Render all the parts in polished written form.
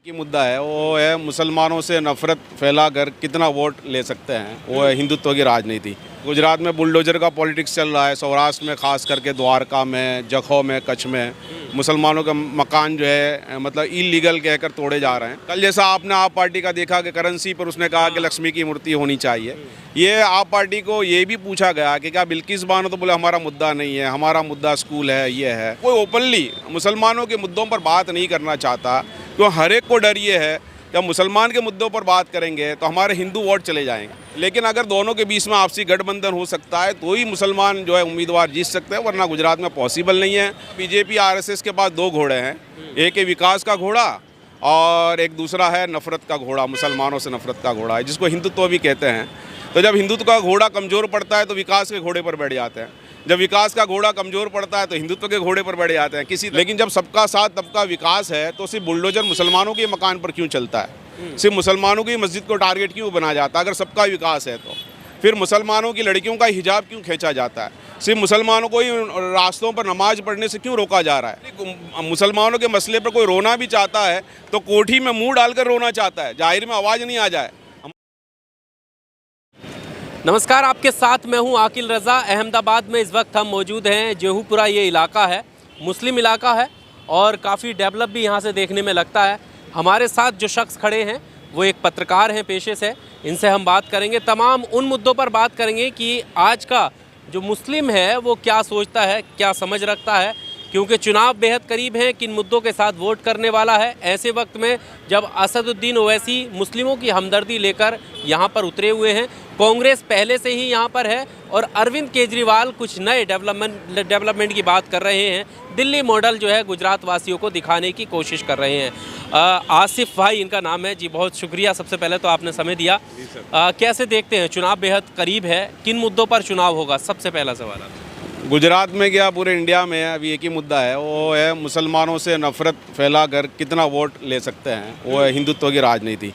एक ही मुद्दा है, वो है मुसलमानों से नफरत फैलाकर कितना वोट ले सकते हैं, वो है हिंदुत्व की राजनीति। गुजरात में बुलडोजर का पॉलिटिक्स चल रहा है, सौराष्ट्र में खास करके द्वारका में, जखौ में, कच्छ में मुसलमानों के मकान जो है मतलब इलीगल कहकर तोड़े जा रहे हैं। कल जैसा आपने आप पार्टी का देखा कि करेंसी पर उसने कहा कि लक्ष्मी की मूर्ति होनी चाहिए। ये आप पार्टी को ये भी पूछा गया कि क्या बिल्किस बानो, तो बोले हमारा मुद्दा नहीं है, हमारा मुद्दा स्कूल है, ये है। कोई ओपनली मुसलमानों के मुद्दों पर बात नहीं करना चाहता, क्यों हर एक को डर ये है कि मुसलमान के मुद्दों पर बात करेंगे तो हमारे हिंदू वोट चले जाएंगे। लेकिन अगर दोनों के बीच में आपसी गठबंधन हो सकता है तो ही मुसलमान जो है उम्मीदवार जीत सकते हैं, वरना गुजरात में पॉसिबल नहीं है। बीजेपी आरएसएस के पास दो घोड़े हैं, एक है विकास का घोड़ा और एक दूसरा है नफरत का घोड़ा, मुसलमानों से नफरत का घोड़ा है, जिसको हिंदुत्व भी कहते हैं। तो जब हिंदुत्व का घोड़ा कमज़ोर पड़ता है तो विकास के घोड़े पर बैठ जाते हैं, जब विकास का घोड़ा कमज़ोर पड़ता है तो हिंदुत्व के घोड़े पर बैठ जाते हैं लेकिन जब सबका साथ सबका विकास है तो सिर्फ बुलडोजर मुसलमानों के मकान पर क्यों चलता है, सिर्फ मुसलमानों की मस्जिद को टारगेट क्यों बना जाता है? अगर सबका विकास है तो फिर मुसलमानों की लड़कियों का हिजाब क्यों खींचा जाता है? सिर्फ मुसलमानों को ही रास्तों पर नमाज पढ़ने से क्यों रोका जा रहा है? मुसलमानों के मसले पर कोई रोना भी चाहता है तो कोठी में मुंह डालकर रोना चाहता है, जाहिर में आवाज़ नहीं आ जाए। नमस्कार, आपके साथ मैं हूं आकिल रज़ा। अहमदाबाद में इस वक्त हम मौजूद हैं। जेहूपुरा ये इलाका है, मुस्लिम इलाका है और काफ़ी डेवलप भी यहाँ से देखने में लगता है। हमारे साथ जो शख्स खड़े हैं वो एक पत्रकार हैं पेशे से, इनसे हम बात करेंगे, तमाम उन मुद्दों पर बात करेंगे कि आज का जो मुस्लिम है वो क्या सोचता है, क्या समझ रखता है, क्योंकि चुनाव बेहद करीब हैं, किन मुद्दों के साथ वोट करने वाला है। ऐसे वक्त में जब असदुद्दीन ओवैसी मुस्लिमों की हमदर्दी लेकर यहाँ पर उतरे हुए हैं, कांग्रेस पहले से ही यहाँ पर है और अरविंद केजरीवाल कुछ नए डेवलपमेंट की बात कर रहे हैं, दिल्ली मॉडल जो है गुजरात वासियों को दिखाने की कोशिश कर रहे हैं। आसिफ भाई इनका नाम है जी, बहुत शुक्रिया सबसे पहले तो आपने समय दिया। कैसे देखते हैं, चुनाव बेहद करीब है, किन मुद्दों पर चुनाव होगा? सबसे पहला सवाल गुजरात में क्या पूरे इंडिया में है, अभी एक ही मुद्दा है, वो है मुसलमानों से नफरत फैलाकर कितना वोट ले सकते हैं, वो है हिंदुत्व की राजनीति।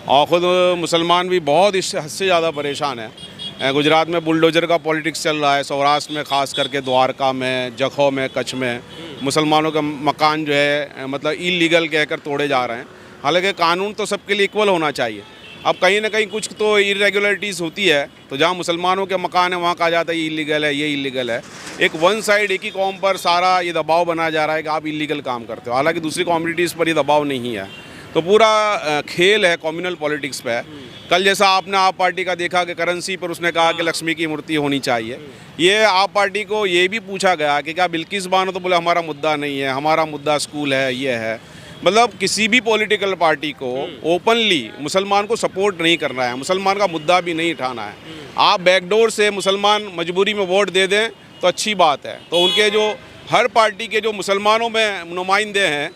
और ख़ुद मुसलमान भी बहुत इस हद से ज़्यादा परेशान है। गुजरात में बुलडोजर का पॉलिटिक्स चल रहा है, सौराष्ट्र में खास करके द्वारका में, जखौ में, कच्छ में मुसलमानों के मकान जो है मतलब इलीगल कहकर तोड़े जा रहे हैं। हालांकि कानून तो सबके लिए इक्वल होना चाहिए। अब कहीं ना कहीं कुछ तो इरेगुलरिटीज़ होती है, तो जहाँ मुसलमानों के मकान है वहाँ कहा जाता है ये इलीगल है, ये इलीगल है। एक वन साइड एक ही कौम पर सारा ये दबाव बनाया जा रहा है कि आप इलीगल काम करते हो, हालांकि दूसरी कम्युनिटीज़ पर ये दबाव नहीं है। तो पूरा खेल है कम्युनल पॉलिटिक्स पे। कल जैसा आपने आप पार्टी का देखा कि करेंसी पर उसने कहा कि लक्ष्मी की मूर्ति होनी चाहिए। ये आप पार्टी को ये भी पूछा गया कि क्या बिल्किस बानो, तो बोले हमारा मुद्दा नहीं है, हमारा मुद्दा स्कूल है, ये है। मतलब किसी भी पॉलिटिकल पार्टी को ओपनली मुसलमान को सपोर्ट नहीं करना है, मुसलमान का मुद्दा भी नहीं उठाना है। आप बैकडोर से मुसलमान मजबूरी में वोट दे दें तो अच्छी बात है। तो उनके जो हर पार्टी के जो मुसलमानों में नुमाइंदे हैं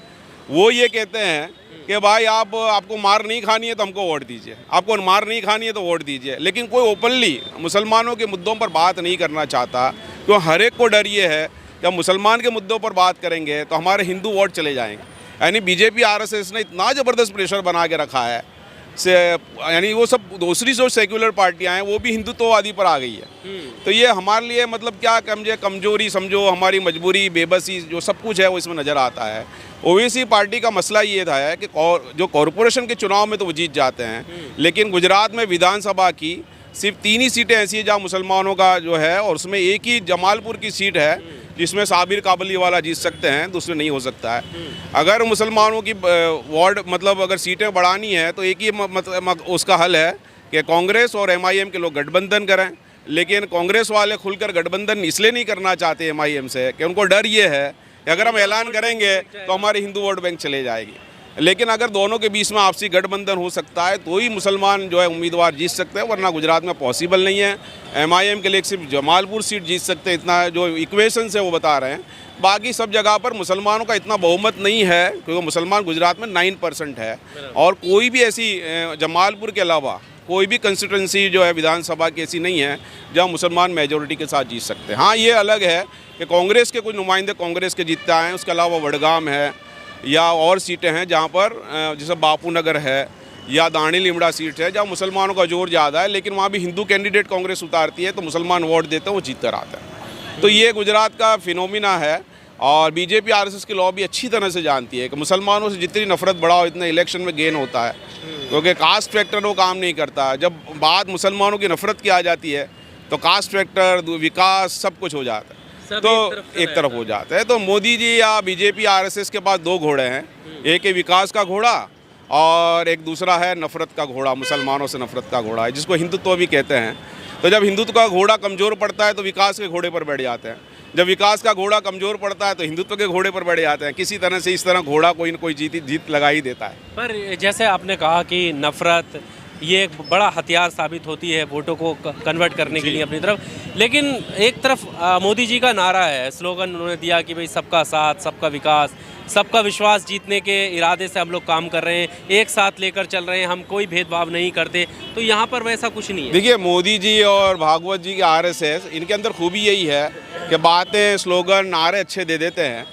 वो ये कहते हैं कि भाई आपको मार नहीं खानी है तो हमको वोट दीजिए, आपको मार नहीं खानी है तो वोट दीजिए। लेकिन कोई ओपनली मुसलमानों के मुद्दों पर बात नहीं करना चाहता, क्यों हर एक को डर ये है कि मुसलमान के मुद्दों पर बात करेंगे तो हमारे हिंदू वोट चले जाएंगे। यानी बीजेपी आरएसएस ने इतना ज़बरदस्त प्रेशर बना के रखा है से, यानी वो सब दूसरी जो सेक्युलर पार्टियां हैं वो भी हिंदुत्ववादी पर आ गई है। तो ये हमारे लिए मतलब क्या कमजोरी समझो, हमारी मजबूरी, बेबसी, जो सब कुछ है वो इसमें नज़र आता है। ओवैसी पार्टी का मसला ये था है कि जो कॉरपोरेशन के चुनाव में तो वो जीत जाते हैं, लेकिन गुजरात में विधानसभा की सिर्फ 3 ही सीटें ऐसी है जहाँ मुसलमानों का जो है, और उसमें एक ही जमालपुर की सीट है जिसमें साबिर काबली वाला जीत सकते हैं, दूसरे नहीं हो सकता है। अगर मुसलमानों की वार्ड मतलब अगर सीटें बढ़ानी है तो एक ही उसका हल है कि कांग्रेस और एमआईएम के लोग गठबंधन करें। लेकिन कांग्रेस वाले खुलकर गठबंधन इसलिए नहीं करना चाहते एमआईएम से कि उनको डर ये है कि अगर हम ऐलान करेंगे तो हमारी हिंदू वोट बैंक चले जाएगी। लेकिन अगर दोनों के बीच में आपसी गठबंधन हो सकता है तो ही मुसलमान जो है उम्मीदवार जीत सकते हैं, वरना गुजरात में पॉसिबल नहीं है। एमआईएम के लिए सिर्फ जमालपुर सीट जीत सकते हैं, इतना जो इक्वेशंस है वो बता रहे हैं। बाकी सब जगह पर मुसलमानों का इतना बहुमत नहीं है, क्योंकि मुसलमान गुजरात में 9% है और कोई भी ऐसी जमालपुर के अलावा कोई भी कंस्टिट्यूंसी जो है विधानसभा की ऐसी नहीं है जहाँ मुसलमान मेजोरिटी के साथ जीत सकते हैं। हाँ, ये अलग है कि कांग्रेस के कुछ नुमाइंदे कांग्रेस के जीतते आए हैं, उसके अलावा वडगाम है या और सीटें हैं जहाँ पर जैसे बापू नगर है या दाणी लिमड़ा सीट है जहाँ मुसलमानों का जोर ज़्यादा है, लेकिन वहाँ भी हिंदू कैंडिडेट कांग्रेस उतारती है तो मुसलमान वोट देते हैं, वो जीत कर आते हैं। तो ये गुजरात का फिनोमिना है और बीजेपी आरएसएस की लॉबी अच्छी तरह से जानती है कि मुसलमानों से जितनी नफरत बढ़ाओ इतना इलेक्शन में गेन होता है, क्योंकि कास्ट फैक्टर वो काम नहीं करता। जब बात मुसलमानों की नफरत की आ जाती है तो कास्ट फैक्टर, विकास, सब कुछ हो जाता है, तो एक तरफ हो जाता है। तो मोदी जी या बीजेपी आरएसएस के पास दो घोड़े हैं, एक है विकास का घोड़ा और एक दूसरा है नफरत का घोड़ा, मुसलमानों से नफरत का घोड़ा है, जिसको हिंदुत्व भी कहते हैं। तो जब हिंदुत्व का घोड़ा कमज़ोर पड़ता है तो विकास के घोड़े पर बैठ जाते हैं, जब विकास का घोड़ा कमज़ोर पड़ता है तो हिंदुत्व के घोड़े पर बैठ जाते हैं। किसी तरह से इस तरह घोड़ा कोई न कोई जीत लगा ही देता है। पर जैसे आपने कहा कि नफ़रत ये एक बड़ा हथियार साबित होती है वोटों को कन्वर्ट करने के लिए अपनी तरफ, लेकिन एक तरफ मोदी जी का नारा है, स्लोगन उन्होंने दिया कि भाई सबका साथ, सबका विकास, सबका विश्वास जीतने के इरादे से हम लोग काम कर रहे हैं, एक साथ लेकर चल रहे हैं, हम कोई भेदभाव नहीं करते। तो यहाँ पर वैसा कुछ नहीं है। देखिए, मोदी जी और भागवत जी के आरएसएस, इनके अंदर खूबी यही है कि बातें, स्लोगन, नारे अच्छे दे देते हैं,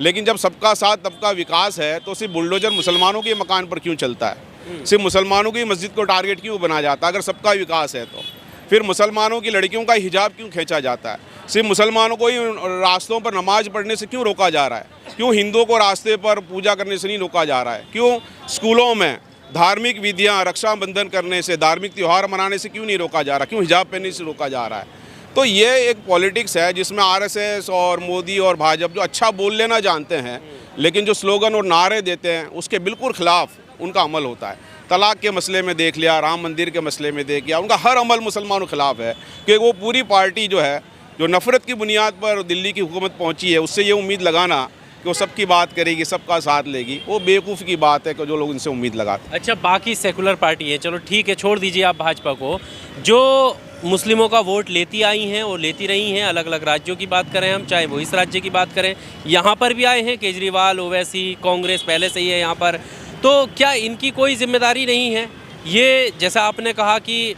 लेकिन जब सबका साथ सबका विकास है तो सिर्फ बुलडोजर मुसलमानों के मकान पर क्यों चलता है, सिर्फ मुसलमानों की मस्जिद को टारगेट क्यों बना जाता है? अगर सबका विकास है तो फिर मुसलमानों की लड़कियों का हिजाब क्यों खींचा जाता है? सिर्फ मुसलमानों को ही रास्तों पर नमाज पढ़ने से क्यों रोका जा रहा है? क्यों हिंदुओं को रास्ते पर पूजा करने से नहीं रोका जा रहा है? क्यों स्कूलों में धार्मिक विधियाँ, रक्षाबंधन करने से, धार्मिक त्यौहार मनाने से क्यों नहीं रोका जा रहा? क्यों हिजाब पहनने से रोका जा रहा है? तो ये एक पॉलिटिक्स है जिसमें आरएसएस और मोदी और भाजपा जो अच्छा बोल लेना जानते हैं, लेकिन जो स्लोगन और नारे देते हैं उसके बिल्कुल खिलाफ उनका अमल होता है। तलाक के मसले में देख लिया, राम मंदिर के मसले में देख लिया, उनका हर अमल मुसलमानों के खिलाफ है, क्योंकि वो पूरी पार्टी जो है, जो नफ़रत की बुनियाद पर दिल्ली की हुकूमत पहुंची है, उससे ये उम्मीद लगाना कि वो सबकी बात करेगी, सबका साथ लेगी, वो बेवकूफ़ की बात है कि जो लोग इनसे उम्मीद लगाते हैं। अच्छा, बाकी सेकुलर पार्टी है, चलो ठीक है, छोड़ दीजिए आप भाजपा को, जो मुस्लिमों का वोट लेती आई हैं और लेती रही हैं, अलग अलग राज्यों की बात करें हम, चाहे वो इस राज्य की बात करें, यहाँ पर भी आए हैं केजरीवाल, ओवैसी, कांग्रेस पहले से ही है यहाँ पर, तो क्या इनकी कोई जिम्मेदारी नहीं है? ये जैसा आपने कहा कि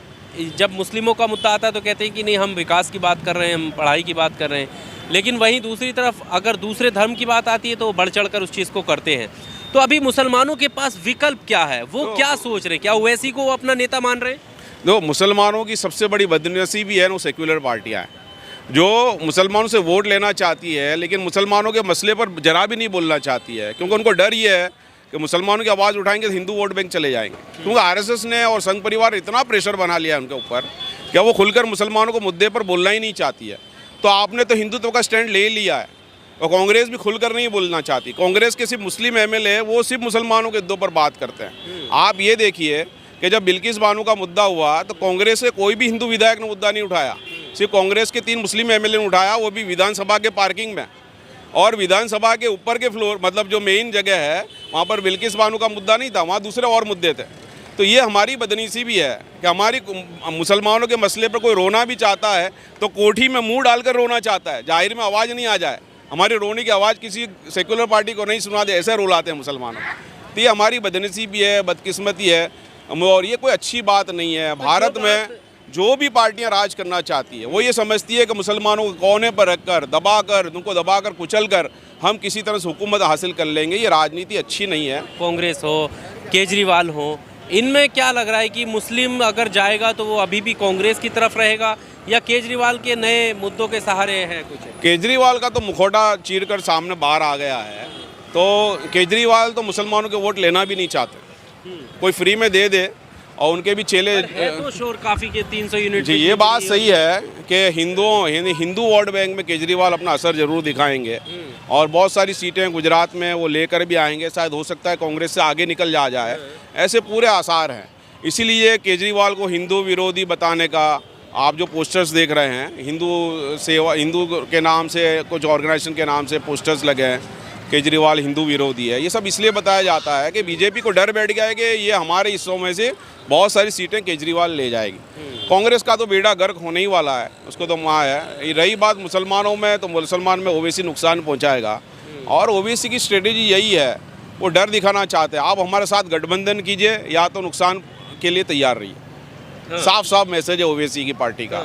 जब मुस्लिमों का मुद्दा आता है तो कहते हैं कि नहीं, हम विकास की बात कर रहे हैं, हम पढ़ाई की बात कर रहे हैं, लेकिन वहीं दूसरी तरफ अगर दूसरे धर्म की बात आती है तो बढ़ चढ़ कर उस चीज़ को करते हैं। तो अभी मुसलमानों के पास विकल्प क्या है? वो क्या सोच रहे हैं? क्या ओवैसी को वो अपना नेता मान रहे हैं? जो मुसलमानों की सबसे बड़ी बदनसीबी है वो सेक्युलर पार्टियाँ हैं, जो मुसलमानों से वोट लेना चाहती है लेकिन मुसलमानों के मसले पर जरा भी नहीं बोलना चाहती है, क्योंकि उनको डर ये है कि मुसलमानों की आवाज़ उठाएंगे तो हिंदू वोट बैंक चले जाएंगे। क्योंकि आरएसएस ने और संघ परिवार इतना प्रेशर बना लिया है उनके ऊपर कि वो खुलकर मुसलमानों को मुद्दे पर बोलना ही नहीं चाहती है। तो आपने तो हिंदुत्व का स्टैंड ले लिया है, और कांग्रेस भी खुलकर नहीं बोलना चाहती। कांग्रेस के सिर्फ मुस्लिम एमएलए वो सिर्फ मुसलमानों के मुद्दों पर बात करते हैं। आप ये देखिए कि जब बिल्किस बानो का मुद्दा हुआ तो कांग्रेस से कोई भी हिंदू विधायक ने मुद्दा नहीं उठाया, सिर्फ कांग्रेस के 3 मुस्लिम एमएलए ने उठाया, वो भी विधानसभा के पार्किंग में, और विधानसभा के ऊपर के फ्लोर, मतलब जो मेन जगह है वहाँ पर बिल्किस बानो का मुद्दा नहीं था, वहाँ दूसरे और मुद्दे थे। तो ये हमारी बदनीसी भी है कि हमारी मुसलमानों के मसले पर कोई रोना भी चाहता है तो कोठी में मुंह डालकर रोना चाहता है, जाहिर में आवाज़ नहीं आ जाए, हमारे रोने की आवाज़ किसी सेकुलर पार्टी को नहीं सुना दे, ऐसे रुलाते हैं मुसलमानों। तो ये हमारी बदनीसी भी है, बदकिस्मती है, और ये कोई अच्छी बात नहीं है। भारत में जो भी पार्टियां राज करना चाहती है वो ये समझती है कि मुसलमानों को कोने पर रखकर, दबाकर, उनको दबाकर, कुचलकर हम किसी तरह से हुकूमत हासिल कर लेंगे। ये राजनीति अच्छी नहीं है। कांग्रेस हो, केजरीवाल हो, इनमें क्या लग रहा है कि मुस्लिम अगर जाएगा तो वो अभी भी कांग्रेस की तरफ रहेगा या केजरीवाल के नए मुद्दों के सहारे है कुछ? केजरीवाल का तो मुखौटा चीरकर सामने बाहर आ गया है, तो केजरीवाल तो मुसलमानों के वोट लेना भी नहीं चाहते, कोई फ्री में दे दे और उनके भी चेले है तो शोर काफ़ी के 300 यूनिट। जी, ये बात सही है कि हिंदू वोट बैंक में केजरीवाल अपना असर जरूर दिखाएंगे और बहुत सारी सीटें गुजरात में वो लेकर भी आएंगे, शायद हो सकता है कांग्रेस से आगे निकल जाए, ऐसे पूरे आसार हैं। इसीलिए केजरीवाल को हिंदू विरोधी बताने का आप जो पोस्टर्स देख रहे हैं, हिंदू के नाम से, कुछ ऑर्गेनाइजेशन के नाम से पोस्टर्स लगे हैं, केजरीवाल हिंदू विरोधी है, ये सब इसलिए बताया जाता है कि बीजेपी को डर बैठ गया है कि ये हमारे हिस्सों में से बहुत सारी सीटें केजरीवाल ले जाएगी। कांग्रेस का तो बेड़ा गर्क होने ही वाला है, उसको तो वहाँ है। रही बात मुसलमानों में, तो मुसलमान में ओवैसी नुकसान पहुँचाएगा, और ओवैसी की स्ट्रेटेजी यही है, वो डर दिखाना चाहते हैं। आप हमारे साथ गठबंधन कीजिए या तो नुकसान के लिए तैयार रहिए। साफ साफ मैसेज है ओवैसी की पार्टी का।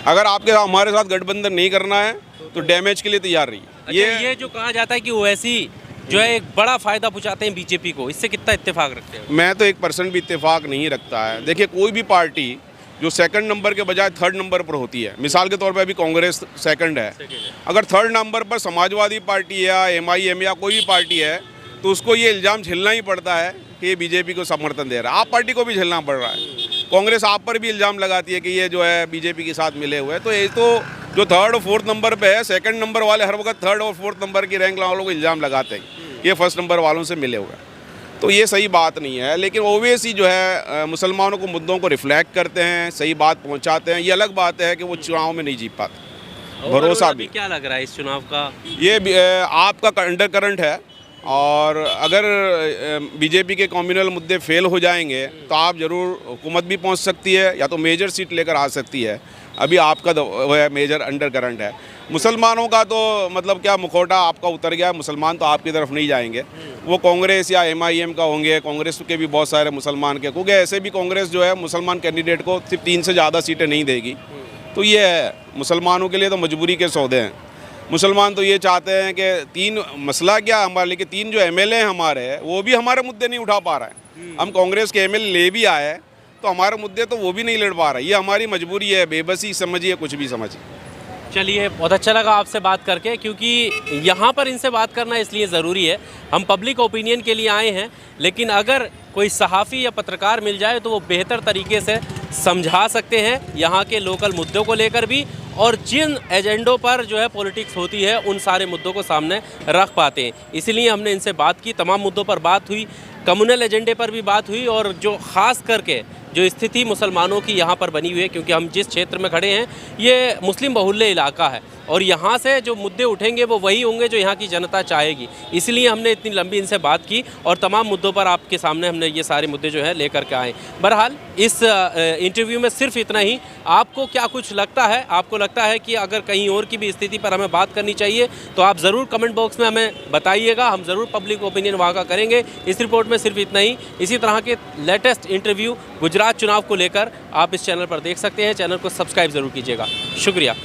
अगर आपके हमारे साथ गठबंधन नहीं करना है तो डैमेज के लिए तैयार रहिए। अच्छा, ये जो कहा जाता है कि ओवैसी जो है एक बड़ा फ़ायदा पहुंचाते हैं बीजेपी को, इससे कितना इत्तेफाक रखते हैं? मैं तो 1% भी इत्तेफाक नहीं रखता है। देखिए, कोई भी पार्टी जो सेकंड नंबर के बजाय थर्ड नंबर पर होती है। मिसाल के तौर पे अभी कांग्रेस सेकंड है, अगर थर्ड नंबर पर समाजवादी पार्टी या MIM या कोई भी पार्टी है तो उसको ये इल्ज़ाम झेलना ही पड़ता है कि ये बीजेपी को समर्थन दे रहा है। आप पार्टी को भी झेलना पड़ रहा है। कांग्रेस आप पर भी इल्ज़ाम लगाती है कि ये जो है बीजेपी के साथ मिले हुए हैं। तो ये तो जो थर्ड और फोर्थ नंबर पे है, सेकंड नंबर वाले हर वक्त थर्ड और फोर्थ नंबर की रैंक वालों को इल्ज़ाम लगाते हैं ये फर्स्ट नंबर वालों से मिले हुए हैं। तो ये सही बात नहीं है। लेकिन ओवैसी जो है मुसलमानों को मुद्दों को रिफ्लेक्ट करते हैं, सही बात पहुंचाते हैं। ये अलग बात है कि वो चुनाव में नहीं जीत पाते। भरोसा भी क्या लग रहा है इस चुनाव का? ये आपका अंडर करंट है, और अगर बीजेपी के कम्युनल मुद्दे फेल हो जाएंगे तो आप ज़रूर हुकूमत भी पहुंच सकती है या तो मेजर सीट लेकर आ सकती है। अभी आपका वो है मेजर अंडर करंट है। मुसलमानों का तो मतलब क्या मुखौटा आपका उतर गया, मुसलमान तो आपकी तरफ नहीं जाएंगे। वो कांग्रेस या MIM का होंगे, कांग्रेस के भी बहुत सारे मुसलमान के, क्योंकि ऐसे भी कांग्रेस जो है मुसलमान कैंडिडेट को सिर्फ 3 से ज़्यादा सीटें नहीं देगी। तो ये है, मुसलमानों के लिए तो मजबूरी के सौदे हैं। मुसलमान तो ये चाहते हैं कि 3 मसला क्या हमारे लिए कि 3 जो MLA हमारे हैं वो भी हमारे मुद्दे नहीं उठा पा रहा है। हम कांग्रेस के MLA ले भी आए तो हमारे मुद्दे तो वो भी नहीं लड़ पा रहा है। ये हमारी मजबूरी है, बेबसी समझिए, कुछ भी समझिए। चलिए, बहुत अच्छा लगा आपसे बात करके, क्योंकि यहाँ पर इनसे बात करना इसलिए ज़रूरी है। हम पब्लिक ओपिनियन के लिए आए हैं, लेकिन अगर कोई सहाफ़ी या पत्रकार मिल जाए तो वो बेहतर तरीके से समझा सकते हैं यहाँ के लोकल मुद्दों को लेकर भी, और जिन एजेंडों पर जो है पॉलिटिक्स होती है उन सारे मुद्दों को सामने रख पाते हैं। इसीलिए हमने इनसे बात की, तमाम मुद्दों पर बात हुई, कम्युनल एजेंडे पर भी बात हुई, और जो ख़ास करके जो स्थिति मुसलमानों की यहाँ पर बनी हुई है, क्योंकि हम जिस क्षेत्र में खड़े हैं ये मुस्लिम बहुल्य इलाका है, और यहाँ से जो मुद्दे उठेंगे वो वही होंगे जो यहाँ की जनता चाहेगी। इसलिए हमने इतनी लंबी इनसे बात की और तमाम मुद्दों पर आपके सामने हमने ये सारे मुद्दे जो है लेकर के आए। बहरहाल इस इंटरव्यू में सिर्फ इतना ही। आपको क्या कुछ लगता है? आपको लगता है कि अगर कहीं और की भी स्थिति पर हमें बात करनी चाहिए तो आप ज़रूर कमेंट बॉक्स में हमें बताइएगा, हम ज़रूर पब्लिक ओपिनियन वहाँ का करेंगे। इस रिपोर्ट में सिर्फ इतना ही। इसी तरह के लेटेस्ट इंटरव्यू गुजरात चुनाव को लेकर आप इस चैनल पर देख सकते हैं। चैनल को सब्सक्राइब ज़रूर कीजिएगा। शुक्रिया।